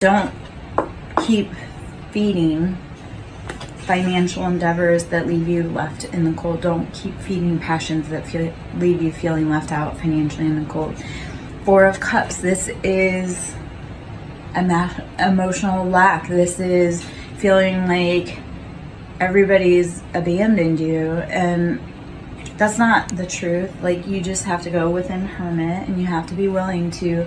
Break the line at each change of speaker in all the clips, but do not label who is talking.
Don't keep feeding financial endeavors that leave you left in the cold. Don't keep feeding passions that leave you feeling left out financially in the cold. Four of Cups, this is emotional lack. This is feeling like everybody's abandoned you, and that's not the truth. Like, you just have to go within hermit, and you have to be willing to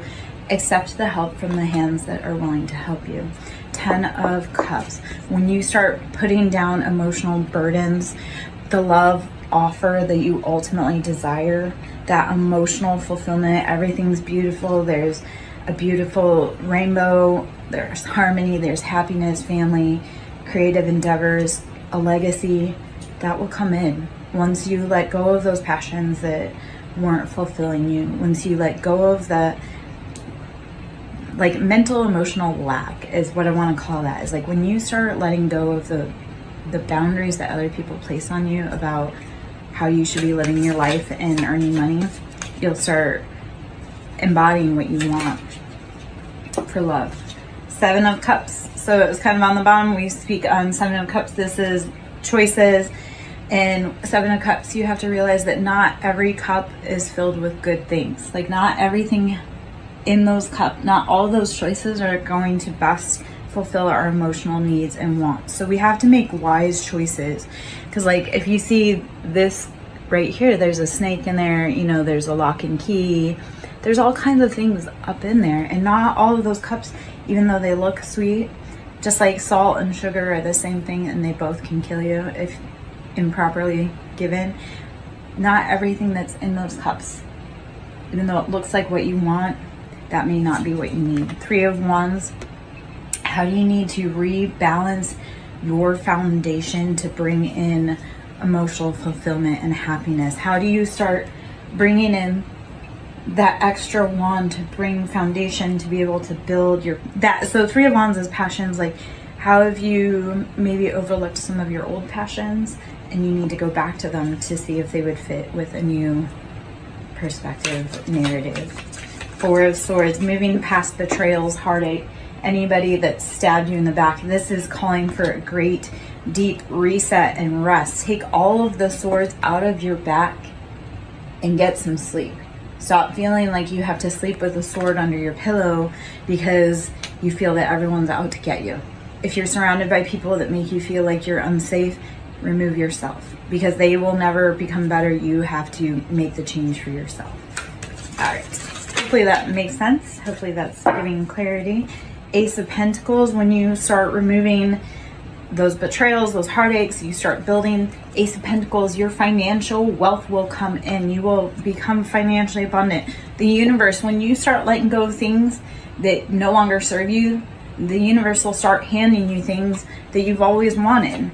accept the help from the hands that are willing to help you. 10 of Cups, when you start putting down emotional burdens, the love offer that you ultimately desire, that emotional fulfillment, everything's beautiful, there's a beautiful rainbow, there's harmony, there's happiness, family, creative endeavors, a legacy, that will come in once you let go of those passions that weren't fulfilling you, once you let go of the like mental emotional lack is what I want to call that. Is like when you start letting go of the boundaries that other people place on you about how you should be living your life and earning money, you'll start embodying what you want for love. 7 of Cups, so it was kind of on the bottom. We speak on 7 of Cups. This is choices. And 7 of Cups, you have to realize that not every cup is filled with good things. Like, not everything in those cups, not all those choices are going to best fulfill our emotional needs and wants. So we have to make wise choices. Because like, if you see this right here, there's a snake in there, you know, there's a lock and key, there's all kinds of things up in there. And not all of those cups, even though they look sweet, just like salt and sugar are the same thing, and they both can kill you if improperly given. Not everything that's in those cups, even though it looks like what you want, that may not be what you need. 3 of Wands, how do you need to rebalance your foundation to bring in emotional fulfillment and happiness? How do you start bringing in that extra wand to bring foundation to be able to build your that? So 3 of Wands is passions. Like, how have you maybe overlooked some of your old passions, and you need to go back to them to see if they would fit with a new perspective, narrative. 4 of Swords, moving past betrayals, heartache, anybody that stabbed you in the back. This is calling for a great deep reset and rest. Take all of the swords out of your back and get some sleep. Stop feeling like you have to sleep with a sword under your pillow because you feel that everyone's out to get you. If you're surrounded by people that make you feel like you're unsafe, remove yourself, because they will never become better. You have to make the change for yourself. All right. Hopefully that makes sense. Hopefully that's giving clarity. Ace of Pentacles, when you start removing those betrayals, those heartaches, you start building. Ace of Pentacles, your financial wealth will come in. You will become financially abundant. The universe, when you start letting go of things that no longer serve you, the universe will start handing you things that you've always wanted.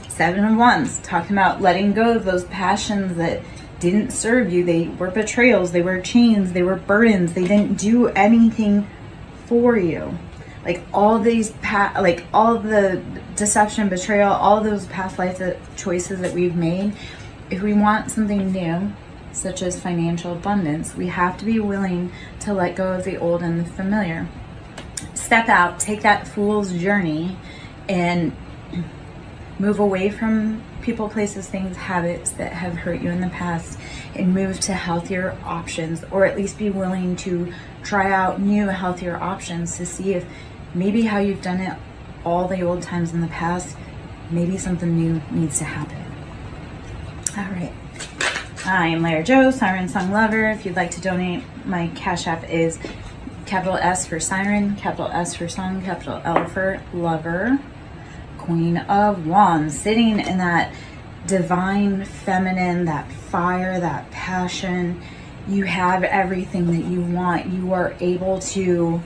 7 of Wands, talking about letting go of those passions that didn't serve you. They were betrayals, they were chains, they were burdens, they didn't do anything for you. Like all these like all the deception, betrayal, all those past life choices that we've made, if we want something new, such as financial abundance, we have to be willing to let go of the old and the familiar. Step out, take that fool's journey, and move away from people, places, things, habits that have hurt you in the past, and move to healthier options, or at least be willing to try out new, healthier options to see if maybe how you've done it all the old times in the past, maybe something new needs to happen. All right. I am Lair Joe, SirenSong Lover. If you'd like to donate, my Cash App is capital S for Siren, capital S for Song, capital L for Lover. Queen of Wands, sitting in that divine feminine, that fire, that passion. You have everything that you want. You are able to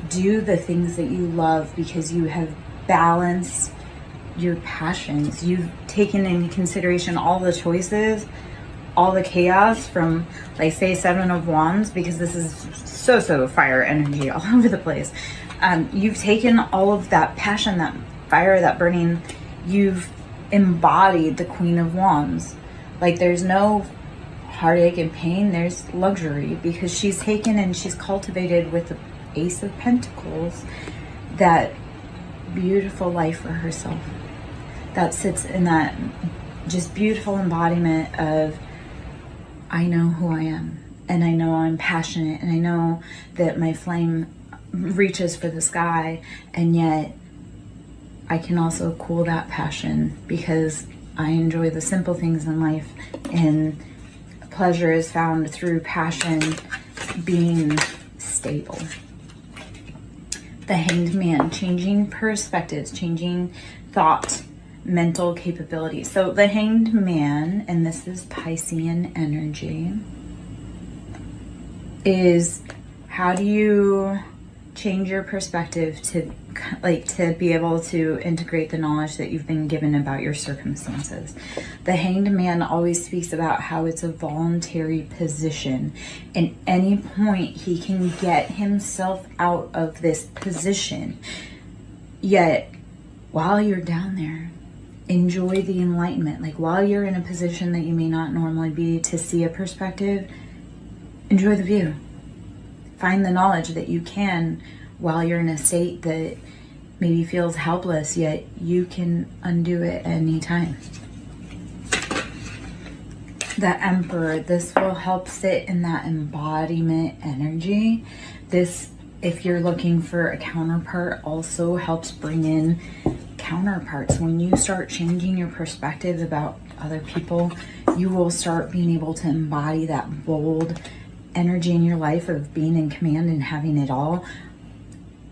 do the things that you love because you have balanced your passions. You've taken into consideration all the choices, all the chaos from, like, say, 7 of Wands, because this is so fire energy all over the place. You've taken all of that passion, that fire, that burning, you've embodied the Queen of Wands. Like, there's no heartache and pain, there's luxury, because she's taken and she's cultivated with the Ace of Pentacles that beautiful life for herself. That sits in that just beautiful embodiment of, I know who I am, and I know I'm passionate, and I know that my flame reaches for the sky, and yet I can also cool that passion because I enjoy the simple things in life, and pleasure is found through passion being stable. The Hanged Man, changing perspectives, changing thought, mental capabilities. So the Hanged Man, and this is Piscean energy, is how do you change your perspective to be able to integrate the knowledge that you've been given about your circumstances. The Hanged Man always speaks about how it's a voluntary position. At any point he can get himself out of this position. Yet while you're down there, enjoy the enlightenment. Like while you're in a position that you may not normally be to see a perspective, enjoy the view. Find the knowledge that you can while you're in a state that maybe feels helpless, yet you can undo it at any time. The Emperor, this will help sit in that embodiment energy. This, if you're looking for a counterpart, also helps bring in counterparts. When you start changing your perspective about other people, you will start being able to embody that bold energy in your life of being in command and having it all.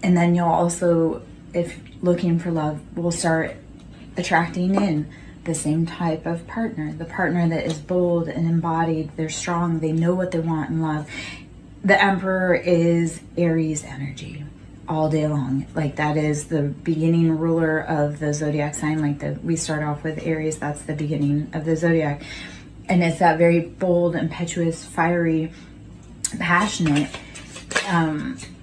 And then you'll also, if looking for love, will start attracting in the same type of partner, the partner that is bold and embodied, they're strong, they know what they want in love. The Emperor is Aries energy all day long. Like that is the beginning ruler of the zodiac sign. Like we start off with Aries, that's the beginning of the zodiac. And it's that very bold, impetuous, fiery, passionate.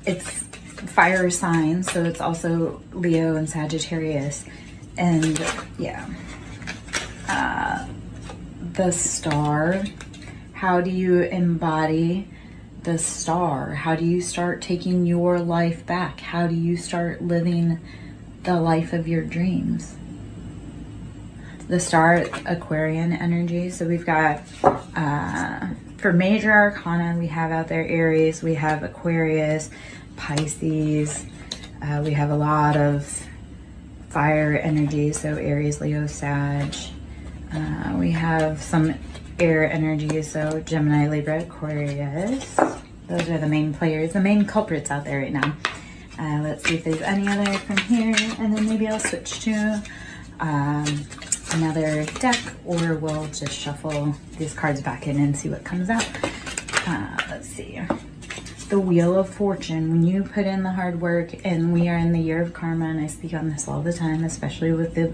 It's fire sign, so it's also Leo and Sagittarius. And yeah, the Star, how do you embody the Star? How do you start taking your life back? How do you start living the life of your dreams? The Star, Aquarian energy. So we've got for major arcana, we have out there Aries, we have Aquarius, Pisces, we have a lot of fire energy, so Aries, Leo, Sag. We have some air energy, so Gemini, Libra, Aquarius. Those are the main players, the main culprits out there right now. Let's see if there's any other from here, and then maybe I'll switch to another deck, or we'll just shuffle these cards back in and see what comes out. Let's see. The Wheel of Fortune. When you put in the hard work, and we are in the year of karma, and I speak on this all the time, especially with the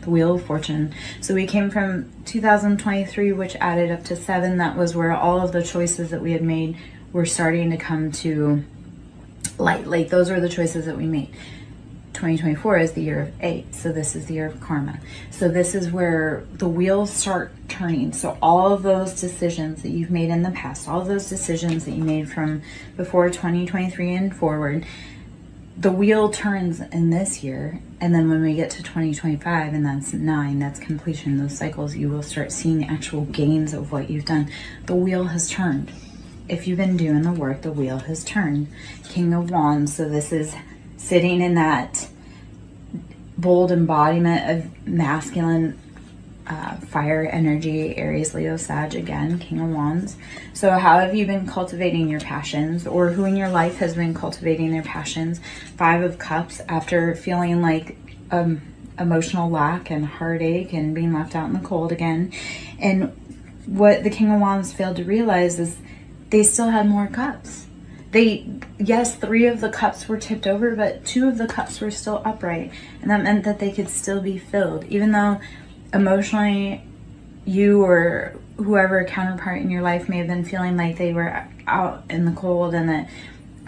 Wheel of Fortune. So we came from 2023, which added up to 7. That was where all of the choices that we had made were starting to come to light. Like those are the choices that we made. 2024 is the year of 8, so this is the year of karma. So this is where the wheels start turning. So all of those decisions that you've made in the past, all of those decisions that you made from before 2023 and forward, the wheel turns in this year. And then when we get to 2025, and that's 9, that's completion, those cycles, you will start seeing the actual gains of what you've done. The wheel has turned. If you've been doing the work, the wheel has turned. King of Wands, so this is sitting in that bold embodiment of masculine fire energy, Aries, Leo, Sag, again, King of Wands. So how have you been cultivating your passions, or who in your life has been cultivating their passions? 5 of Cups, after feeling like emotional lack and heartache and being left out in the cold again. And what the King of Wands failed to realize is they still had more cups. Yes, 3 of the cups were tipped over, but 2 of the cups were still upright. And that meant that they could still be filled. Even though emotionally you or whoever counterpart in your life may have been feeling like they were out in the cold and that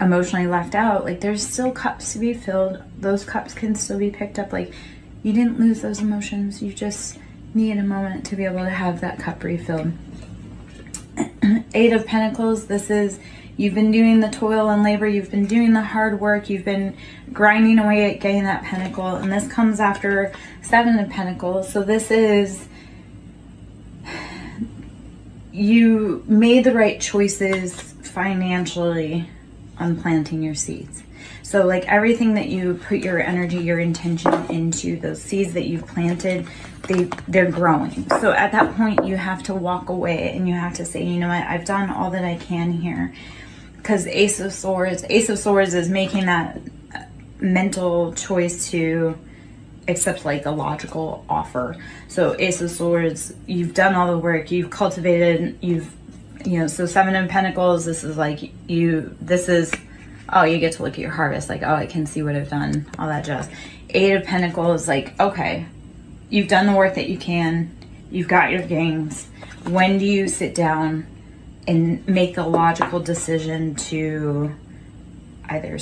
emotionally left out, like there's still cups to be filled. Those cups can still be picked up. Like you didn't lose those emotions. You just need a moment to be able to have that cup refilled. 8 of Pentacles, this is You've been doing the toil and labor. You've been doing the hard work. You've been grinding away at getting that pentacle. And this comes after 7 of Pentacles. So this is, you made the right choices financially on planting your seeds. So like everything that you put your energy, your intention into, those seeds that you've planted, they're growing. So at that point you have to walk away and you have to say, you know what, I've done all that I can here. Because Ace of Swords is making that mental choice to accept like a logical offer. So Ace of Swords, you've done all the work, you've cultivated, so 7 of Pentacles, this is like oh, you get to look at your harvest, like, oh, I can see what I've done, all that jazz. 8 of Pentacles, like, okay, you've done the work that you can, you've got your gains. When do you sit down and make the logical decision to either,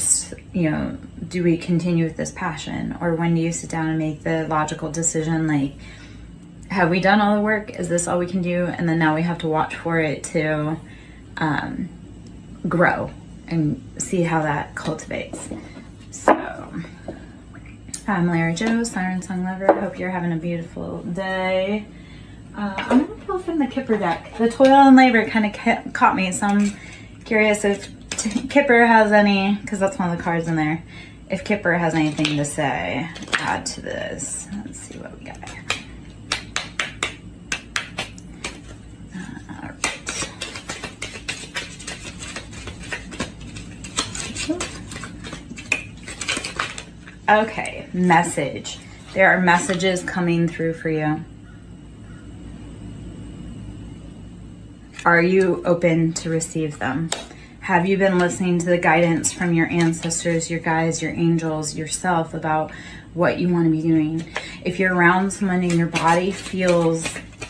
do we continue with this passion? Or when do you sit down and make the logical decision, like, have we done all the work? Is this all we can do? And then now we have to watch for it to grow and see how that cultivates. So, I'm Larry Joe, SirenSong Lover. Hope you're having a beautiful day. I'm going to pull from the Kipper deck. The toil and labor kind of caught me, so I'm curious if Kipper has any, because that's one of the cards in there, if Kipper has anything to say, add to this. Let's see what we got here. Okay, message. There are messages coming through for you. Are you open to receive them? Have you been listening to the guidance from your ancestors, your guides, your angels, yourself about what you want to be doing? If you're around someone and your body feels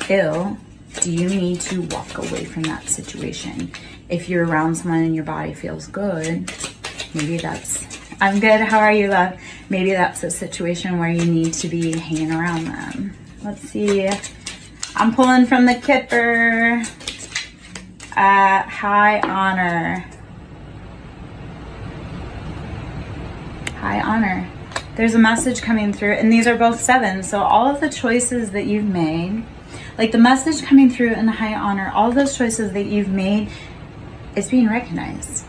ill, do you need to walk away from that situation? If you're around someone and your body feels good, maybe that's, I'm good, how are you, love? Maybe that's a situation where you need to be hanging around them. Let's see. I'm pulling from the Kipper. High honor. High honor. There's a message coming through, and these are both 7. So all of the choices that you've made, like the message coming through in the high honor, all of those choices that you've made, it's being recognized.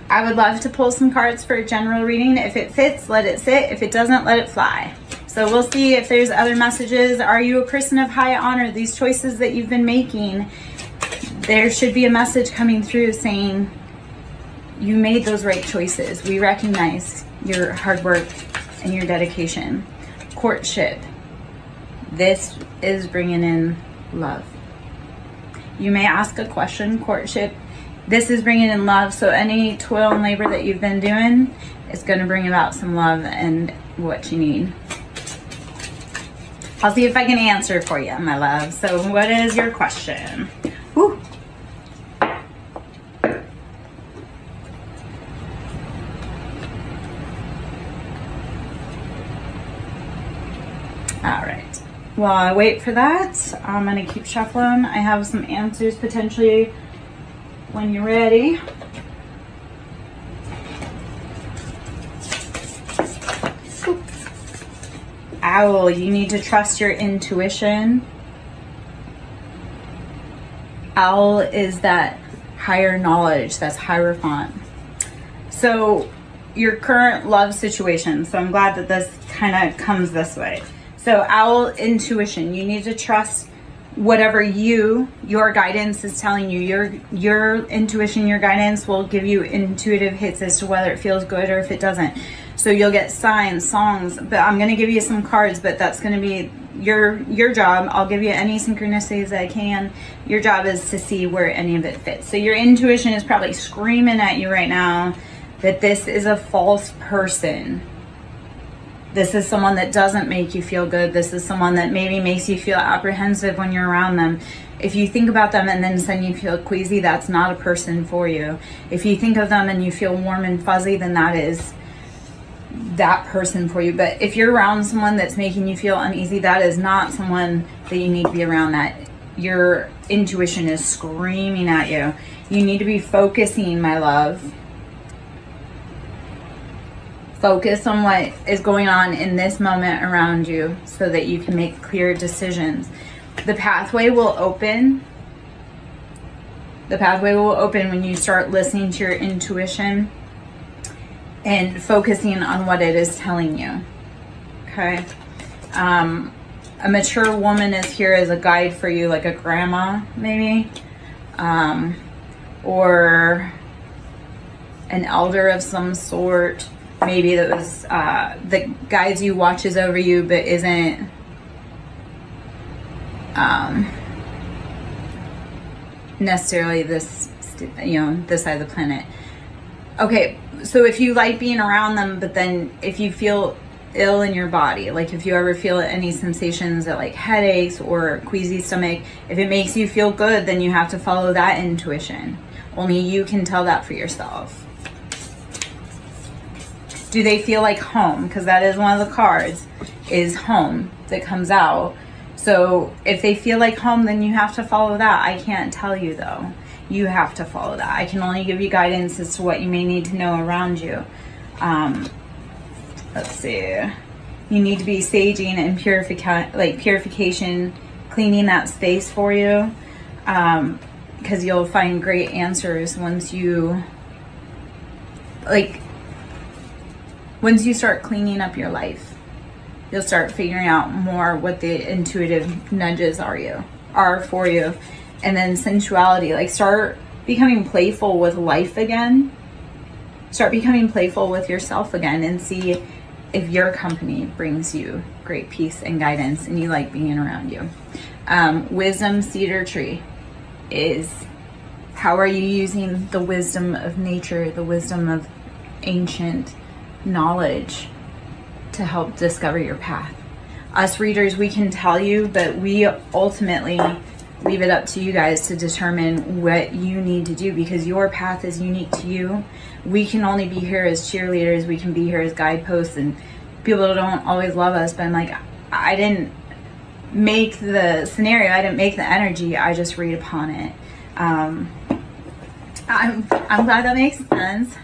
I would love to pull some cards for a general reading. If it fits, let it sit. If it doesn't, let it fly. So we'll see if there's other messages. Are you a person of high honor? These choices that you've been making, there should be a message coming through saying you made those right choices. We recognize your hard work and your dedication. Courtship. This is bringing in love. You may ask a question, courtship. This is bringing in love. So any toil and labor that you've been doing is going to bring about some love and what you need. I'll see if I can answer for you, my love. So what is your question? Whew. All right. While I wait for that, I'm going to keep shuffling. I have some answers potentially when you're ready. Owl, you need to trust your intuition. Owl is that higher knowledge, that's Hierophant. So your current love situation, so I'm glad that this kind of comes this way. So owl, intuition, you need to trust whatever your guidance is telling you. Your intuition, your guidance will give you intuitive hits as to whether it feels good or if it doesn't. So you'll get signs, songs, but I'm going to give you some cards, but that's going to be your job. I'll give you any synchronicities that I can. Your job is to see where any of it fits. So your intuition is probably screaming at you right now that this is a false person. This is someone that doesn't make you feel good. This is someone that maybe makes you feel apprehensive when you're around them. If you think about them and then suddenly you feel queasy, that's not a person for you. If you think of them and you feel warm and fuzzy, then that is that person for you. But if you're around someone that's making you feel uneasy, that is not someone that you need to be around. That your intuition is screaming at you. You need to be focusing, my love. Focus on what is going on in this moment around you so that you can make clear decisions. The pathway will open. The pathway will open when you start listening to your intuition and focusing on what it is telling you. Okay? A mature woman is here as a guide for you, like a grandma, maybe. Or an elder of some sort. Maybe that was that guides you, watches over you, but isn't necessarily this, this side of the planet. Okay, so if you like being around them, but then if you feel ill in your body, like if you ever feel any sensations of like headaches or queasy stomach, if it makes you feel good, then you have to follow that intuition. Only you can tell that for yourself. Do they feel like home? Because that is one of the cards, is home, that comes out. So if they feel like home, then you have to follow that. I can't tell you though. You have to follow that. I can only give you guidance as to what you may need to know around you. Let's see. You need to be saging and purification, cleaning that space for you. Because you'll find great answers once you start cleaning up your life. You'll start figuring out more what the intuitive nudges are for you. And then sensuality, like start becoming playful with life again. Start becoming playful with yourself again and see if your company brings you great peace and guidance and you like being around you. Wisdom cedar tree is, how are you using the wisdom of nature, the wisdom of ancient knowledge to help discover your path? Us readers, we can tell you, but we ultimately leave it up to you guys to determine what you need to do, because your path is unique to you. We can only be here as cheerleaders. We can be here as guideposts, and people don't always love us, but I'm like, I didn't make the scenario. I didn't make the energy. I just read upon it. I'm glad that makes sense.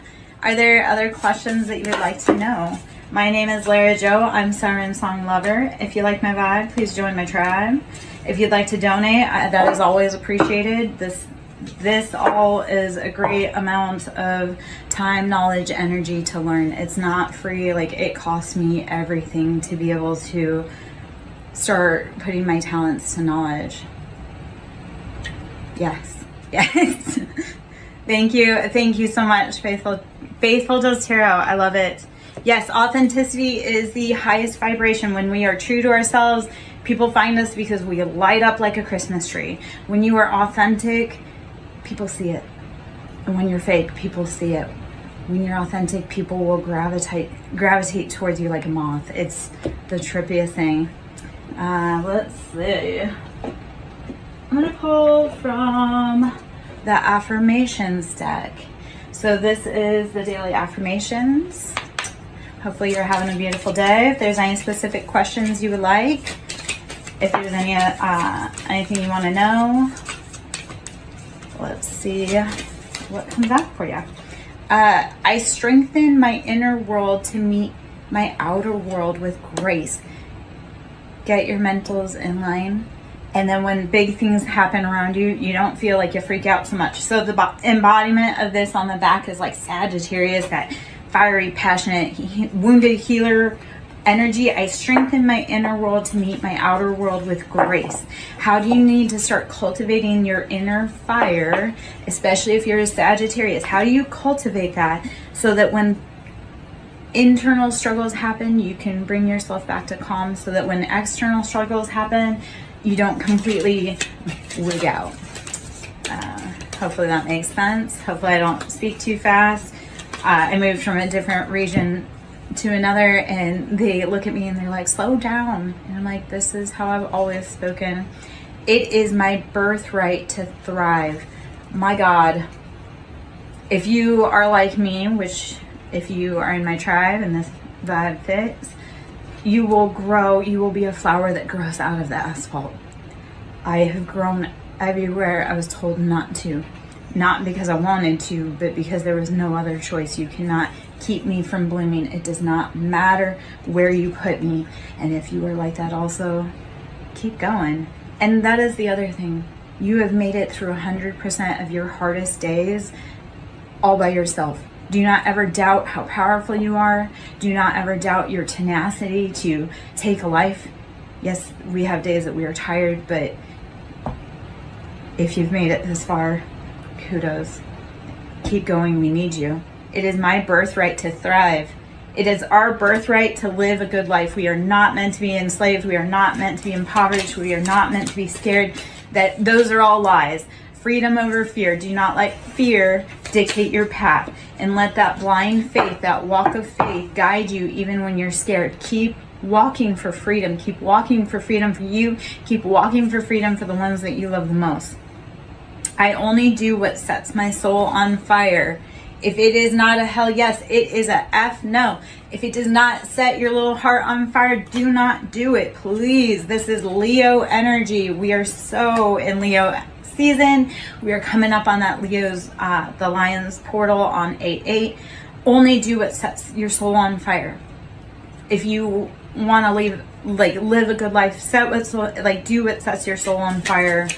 Are there other questions that you would like to know? My name is Lara Jo. I'm SirenSong Lover. If you like my vibe, please join my tribe. If you'd like to donate, that is always appreciated. This all is a great amount of time, knowledge, energy to learn. It's not free. Like, it costs me everything to be able to start putting my talents to knowledge. Yes. Thank you so much, Faithful Does Tarot. I love it. Yes, authenticity is the highest vibration. When we are true to ourselves, people find us because we light up like a Christmas tree. When you are authentic, people see it. And when you're fake, people see it. When you're authentic, people will gravitate towards you like a moth. It's the trippiest thing. Let's see. I'm going to pull from the affirmations deck. So this is the daily affirmations. Hopefully you're having a beautiful day. If there's any specific questions you would like, if there's any anything you want to know, let's see what comes up for you. I strengthen my inner world to meet my outer world with grace. Get your mentals in line. And then when big things happen around you, you don't feel like you freak out so much. So the embodiment of this on the back is like Sagittarius, that fiery, passionate, wounded healer energy. I strengthen my inner world to meet my outer world with grace. How do you need to start cultivating your inner fire, especially if you're a Sagittarius? How do you cultivate that so that when internal struggles happen, you can bring yourself back to calm, so that when external struggles happen, you don't completely wig out? Hopefully that makes sense. Hopefully I don't speak too fast. I moved from a different region to another, and they look at me and they're like, slow down. And I'm like, this is how I've always spoken. It is my birthright to thrive. My God, if you are like me, which if you are in my tribe and this vibe fits, you will grow. You will be a flower that grows out of the asphalt. I have grown everywhere I was told not to. not because I wanted to, but because there was no other choice. You cannot keep me from blooming. It does not matter where you put me. And if you are like that also, keep going. And that is the other thing. You have made it through 100% of your hardest days all by yourself. Do not ever doubt how powerful you are. Do not ever doubt your tenacity to take a life. Yes, we have days that we are tired, but if you've made it this far, kudos. Keep going, we need you. It is my birthright to thrive. It is our birthright to live a good life. We are not meant to be enslaved. We are not meant to be impoverished. We are not meant to be scared. Those are all lies. Freedom over fear. Do not let fear dictate your path, and let that blind faith, that walk of faith, guide you even when you're scared. Keep walking for freedom. Keep walking for freedom for you. Keep walking for freedom for the ones that you love the most. I only do what sets my soul on fire. If it is not a hell yes, it is a F no. If it does not set your little heart on fire, do not do it, please. This is Leo energy. We are so in Leo season. We are coming up on that Leo's, the Lion's portal on 8/8. Only do what sets your soul on fire. If you want to live a good life, do what sets your soul on fire.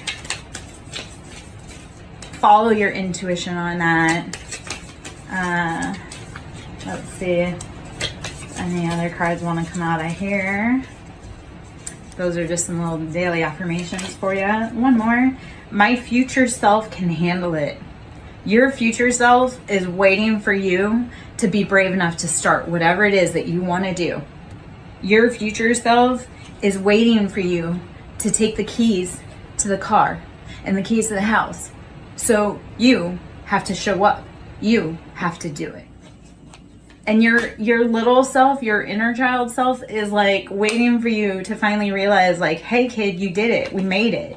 Follow your intuition on that. Let's see. Any other cards want to come out of here? Those are just some little daily affirmations for you. One more. My future self can handle it. Your future self is waiting for you to be brave enough to start whatever it is that you want to do. Your future self is waiting for you to take the keys to the car and the keys to the house. So you have to show up. You have to do it. And your little self, your inner child self is like waiting for you to finally realize like, hey kid, you did it. We made it.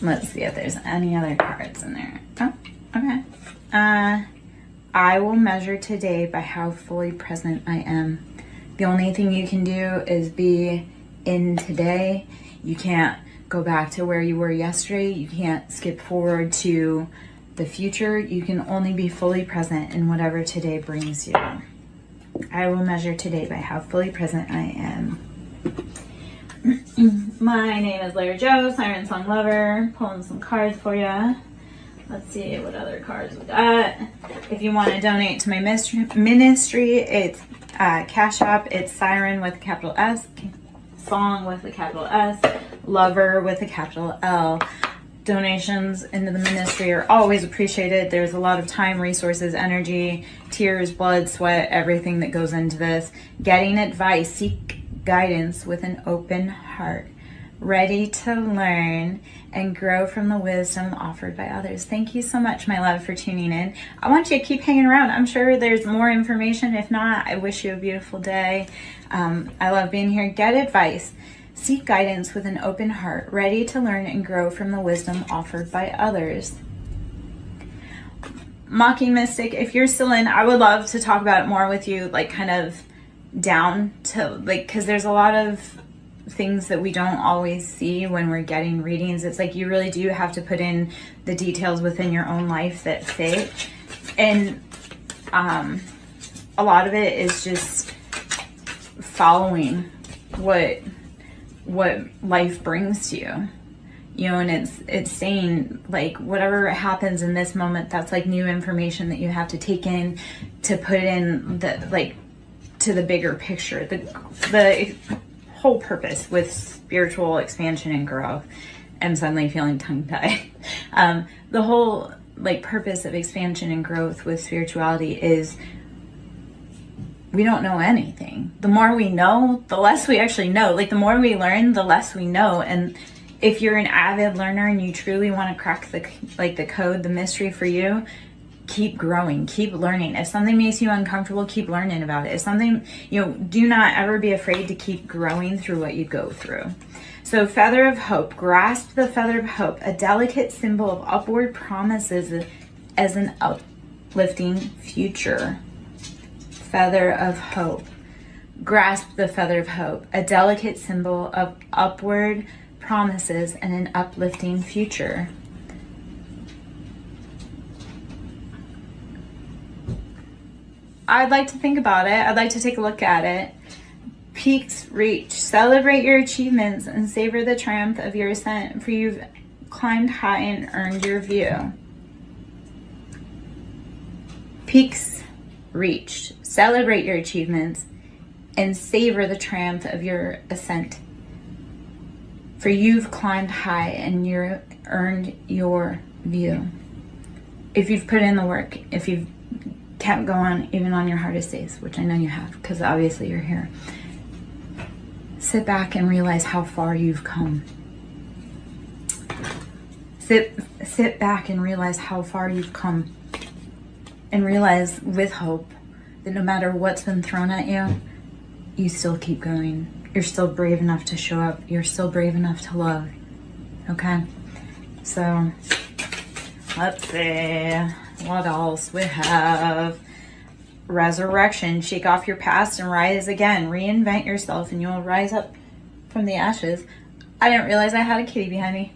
Let's see if there's any other cards in there. Oh, okay. I will measure today by how fully present I am. The only thing you can do is be in today. You can't go back to where you were yesterday. You can't skip forward to the future. You can only be fully present in whatever today brings you. I will measure today by how fully present I am. My name is Larry Joe, SirenSong lover. Pulling some cards for you. Let's see what other cards we got. If you want to donate to my ministry, it's Cash App. It's Siren with a capital S, Song with a capital S, Lover with a capital L. Donations into the ministry are always appreciated. There's a lot of time, resources, energy, tears, blood, sweat, everything that goes into this. Getting advice, seek guidance with an open heart, ready to learn and grow from the wisdom offered by others. Thank you so much, my love, for tuning in. I want you to keep hanging around. I'm sure there's more information. If not, I wish you a beautiful day. I love being here. Get advice. Seek guidance with an open heart, ready to learn and grow from the wisdom offered by others. Mocking Mystic, if you're still in, I would love to talk about it more with you, like kind of down to like, because there's a lot of things that we don't always see when we're getting readings. It's like you really do have to put in the details within your own life that fit. And a lot of it is just following what life brings to you, you know, and it's saying like whatever happens in this moment, that's like new information that you have to take in to put in the like to the bigger picture, the whole purpose with spiritual expansion and growth. I'm suddenly feeling tongue-tied. The whole like purpose of expansion and growth with spirituality is we don't know anything. The more we know, the less we actually know. Like the more we learn, the less we know. And if you're an avid learner and you truly want to crack the code, the mystery for you, keep growing, keep learning. If something makes you uncomfortable, keep learning about it. If something, you know, do not ever be afraid to keep growing through what you go through. So Feather of Hope, grasp the Feather of Hope, a delicate symbol of upward promises as an uplifting future. Feather of Hope. Grasp the Feather of Hope, a delicate symbol of upward promises and an uplifting future. I'd like to think about it. I'd like to take a look at it. Peaks reached. Celebrate your achievements and savor the triumph of your ascent, for you've climbed high and earned your view. Peaks reached. Celebrate your achievements and savor the triumph of your ascent, for you've climbed high and you've earned your view. If you've put in the work, if you've kept going even on your hardest days, which I know you have, because obviously you're here, sit back and realize how far you've come. Sit back and realize how far you've come, and realize with hope that no matter what's been thrown at you, you still keep going. You're still brave enough to show up. You're still brave enough to love. Okay? So, let's see. What else we have? Resurrection. Shake off your past and rise again. Reinvent yourself and you'll rise up from the ashes. I didn't realize I had a kitty behind me.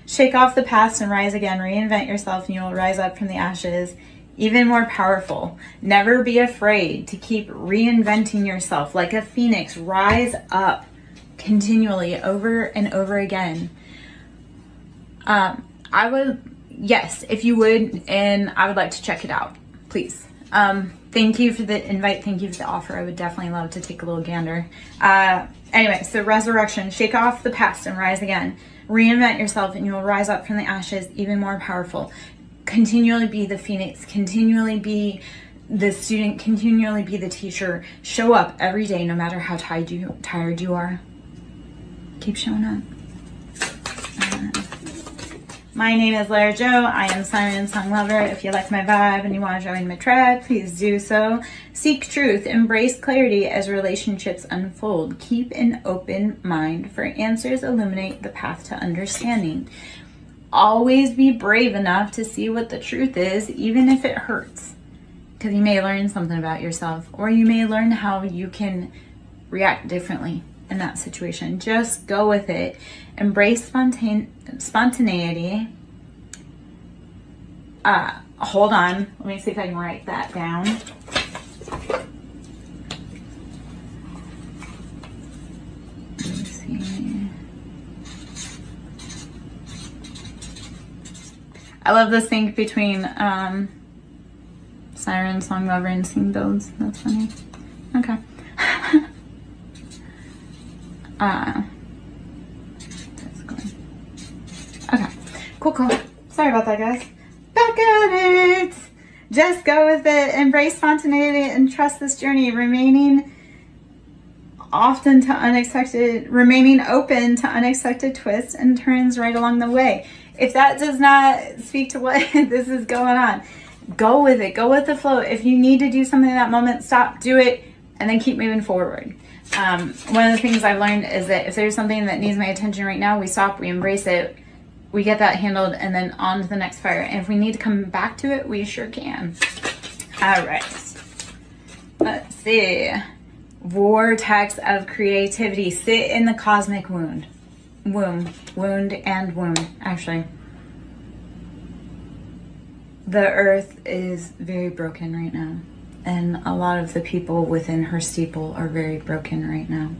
Shake off the past and rise again. Reinvent yourself and you will rise up from the ashes. Even more powerful. Never be afraid to keep reinventing yourself. Like a phoenix, rise up continually over and over again. I would, yes, if you would, and I would like to check it out, please. Thank you for the invite. Thank you for the offer. I would definitely love to take a little gander. Anyway, so resurrection. Shake off the past and rise again. Reinvent yourself and you will rise up from the ashes even more powerful. Continually be the phoenix. Continually be the student. Continually be the teacher. Show up every day no matter how tired you are. Keep showing up. My name is Lara Jo. I am SirenSong lover. If you like my vibe and you want to join my tribe, please do so. Seek truth. Embrace clarity as relationships unfold. Keep an open mind, for answers illuminate the path to understanding. Always be brave enough to see what the truth is, even if it hurts. Because you may learn something about yourself, or you may learn how you can react differently in that situation. Just go with it. Embrace spontaneity. Hold on. Let me see if I can write that down. Let me see. I love the sync between SirenSong lover and Sing Builds. That's funny. Okay. Okay, cool. Sorry about that, guys. Back at it. Just go with it. Embrace spontaneity and trust this journey. Remaining open to unexpected twists and turns right along the way. If that does not speak to what this is going on, go with it. Go with the flow. If you need to do something in that moment, stop, do it, and then keep moving forward. One of the things I've learned is that if there's something that needs my attention right now, we stop, we embrace it, we get that handled, and then on to the next fire. And if we need to come back to it, we sure can. All right. Let's see. Vortex of creativity. Sit in the cosmic wound, actually. The earth is very broken right now. And a lot of the people within her steeple are very broken right now.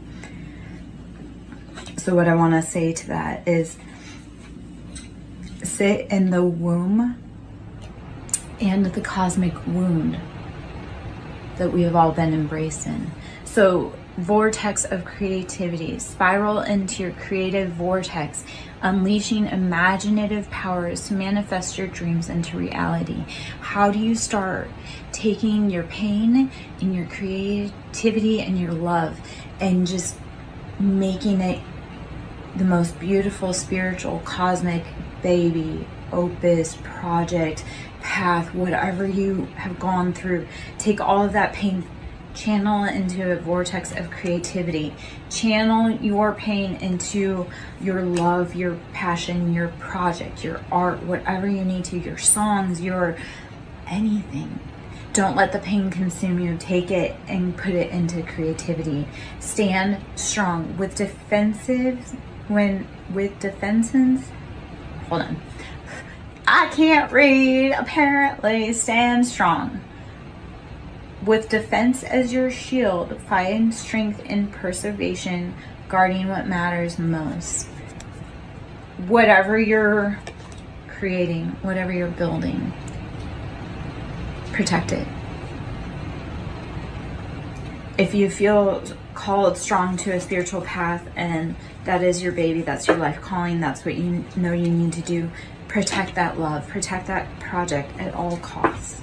So what I want to say to that is, sit in the womb and the cosmic wound that we have all been embraced in. So vortex of creativity. Spiral into your creative vortex, unleashing imaginative powers to manifest your dreams into reality. How do you start? Taking your pain and your creativity and your love and just making it the most beautiful spiritual cosmic baby, opus, project, path, whatever you have gone through. Take all of that pain, channel it into a vortex of creativity. Channel your pain into your love, your passion, your project, your art, whatever you need to, your songs, your anything. Don't let the pain consume you. Take it and put it into creativity. Stand strong. With defenses, hold on. I can't read, apparently. Stand strong. With defense as your shield, find strength in preservation, guarding what matters most. Whatever you're creating, whatever you're building, protect it. If you feel called strong to a spiritual path and that is your baby, that's your life calling, that's what you know you need to do, protect that love, protect that project at all costs.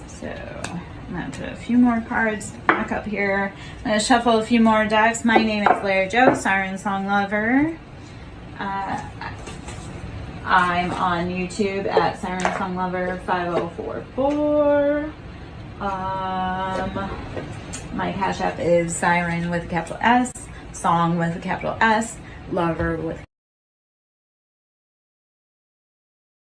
So I'm going to put a few more cards back up here. I'm going to shuffle a few more decks. My name is Larry Joe, SirenSong Lover. I'm on YouTube at SirenSong Lover 5044. My Cash App is Siren with a capital S, Song with a capital S, Lover with